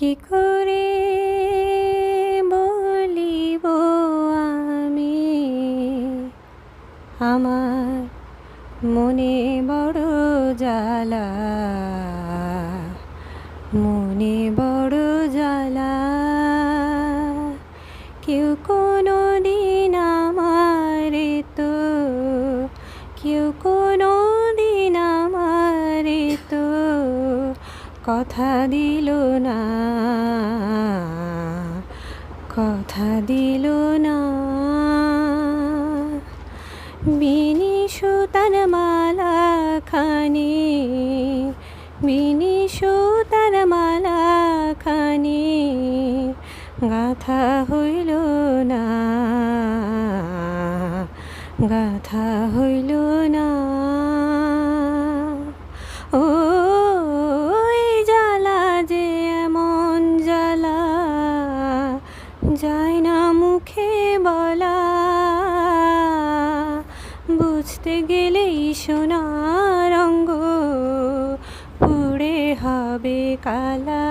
কি করে বলিব আমি আমার মনে বড় জ্বালা, মনে বড় জ্বালা। কেউ কোনো দিন আমারে তো, কেউ কোনো দিন আমারে তো কথা দিল না, কথা দিল না। বিনি সুতার মালা খানি, বিনি সুতার মালা খানি গাথা হইল না, গাথা হইল না। ও জ্বালা যে এমন জ্বালা, যায় না মুখে বলা। বুঝতে গেলেই সোনার অঙ্গ পুড়ে হবে কালা।